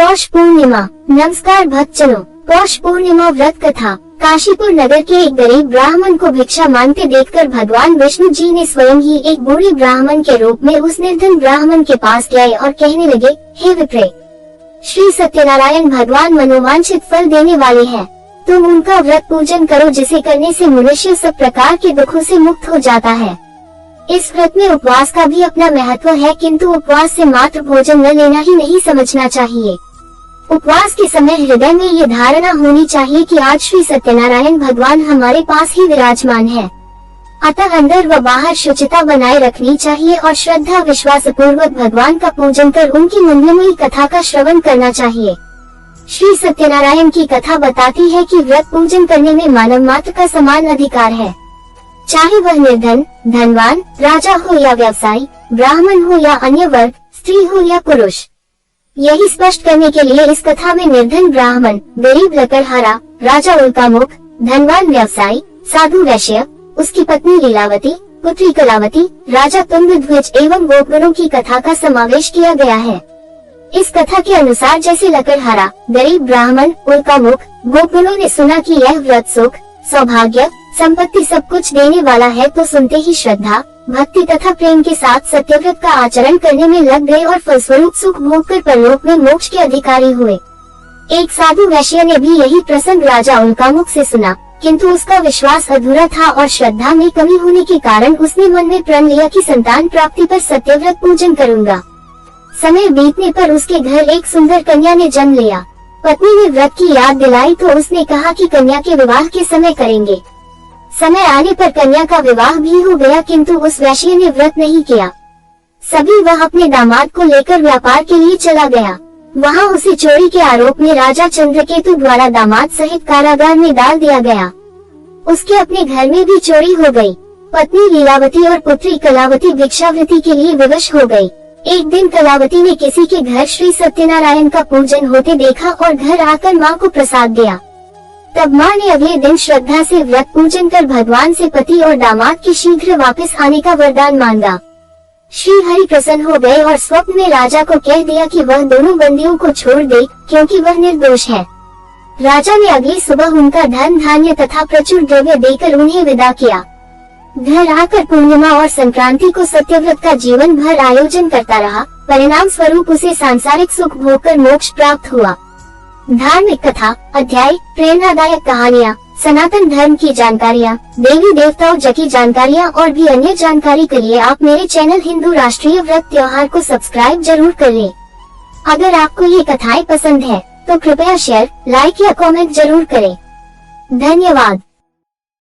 पौष पूर्णिमा। नमस्कार भक्तजनों, पौष पूर्णिमा व्रत कथा। काशीपुर नगर के एक गरीब ब्राह्मण को भिक्षा मांगते देखकर भगवान विष्णु जी ने स्वयं ही एक बूढ़े ब्राह्मण के रूप में उस निर्धन ब्राह्मण के पास गए और कहने लगे, हे विप्रे, श्री सत्यनारायण भगवान मनोवांछित फल देने वाले हैं। तुम उनका व्रत पूजन करो, जिसे करने से मनुष्य सब प्रकार के दुखों से मुक्त हो जाता है। इस व्रत में उपवास का भी अपना महत्व है, किंतु उपवास से मात्र भोजन न लेना ही नहीं समझना चाहिए। उपवास के समय हृदय में ये धारणा होनी चाहिए कि आज श्री सत्यनारायण भगवान हमारे पास ही विराजमान है। अतः अंदर व बाहर शुचिता बनाए रखनी चाहिए और श्रद्धा विश्वास पूर्वक भगवान का पूजन कर उनकी मंगलमयी कथा का श्रवण करना चाहिए। श्री सत्यनारायण की कथा बताती है कि व्रत पूजन करने में मानव मात्र का समान अधिकार है, चाहे वह निर्धन, धनवान, राजा हो या व्यवसायी, ब्राह्मण हो या अन्य वर्ग, स्त्री हो या पुरुष। यही स्पष्ट करने के लिए इस कथा में निर्धन ब्राह्मण, गरीब लकड़हारा, राजा उल्कामुख, धनवान व्यवसायी, साधु वैश्य, उसकी पत्नी लीलावती, पुत्री कलावती, राजा तुंगध्वज एवं गोपगणों की कथा का समावेश किया गया है। इस कथा के अनुसार जैसे लकड़हारा, गरीब ब्राह्मण, उल्कामुख, गोपगणों ने सुना कि यह व्रत सुख, सौभाग्य, संपत्ति सब कुछ देने वाला है, तो सुनते ही श्रद्धा, भक्ति तथा प्रेम के साथ सत्यव्रत का आचरण करने में लग गए और फलस्वरूप सुख भोग कर परलोक में मोक्ष के अधिकारी हुए। एक साधु वैश्य ने भी यही प्रसंग राजा उल्कामुख से सुना, किंतु उसका विश्वास अधूरा था और श्रद्धा में कमी होने के कारण उसने मन में प्रण लिया कि संतान प्राप्ति पर सत्यव्रत पूजन करूंगा। समय बीतने पर उसके घर एक सुंदर कन्या ने जन्म लिया। पत्नी ने व्रत की याद दिलाई तो उसने कहा कि कन्या के विवाह के समय करेंगे। समय आने पर कन्या का विवाह भी हो गया, किंतु उस वैश्य ने व्रत नहीं किया। सभी वह अपने दामाद को लेकर व्यापार के लिए चला गया। वहां उसे चोरी के आरोप में राजा चंद्रकेतु द्वारा दामाद सहित कारागार में डाल दिया गया। उसके अपने घर में भी चोरी हो गई। पत्नी लीलावती और पुत्री कलावती भिक्षावृत्ति के लिए विवश हो गई। एक दिन कलावती ने किसी के घर श्री सत्यनारायण का पूजन होते देखा और घर आकर माँ को प्रसाद दिया। तब माँ ने अगले दिन श्रद्धा से व्रत पूजन कर भगवान से पति और दामाद के शीघ्र वापस आने का वरदान मांगा। श्री हरि प्रसन्न हो गए और स्वप्न में राजा को कह दिया कि वह दोनों बंदियों को छोड़ दे, क्योंकि वह निर्दोष है। राजा ने अगली सुबह उनका धन धान्य तथा प्रचुर द्रव्य देकर उन्हें विदा किया। घर आकर पूर्णिमा और संक्रांति को सत्यव्रत का जीवन भर आयोजन करता रहा। परिणाम स्वरूप उसे सांसारिक सुख भोग कर मोक्ष प्राप्त हुआ। धार्मिक कथा, अध्याय, प्रेरणादायक कहानियाँ, सनातन धर्म की जानकारियाँ, देवी देवताओं की जानकारियाँ और भी अन्य जानकारी के लिए आप मेरे चैनल हिंदू राष्ट्रीय व्रत त्योहार को सब्सक्राइब जरूर कर लें। अगर आपको ये कथाएं पसंद है तो कृपया शेयर, लाइक या कमेंट जरूर करें। धन्यवाद।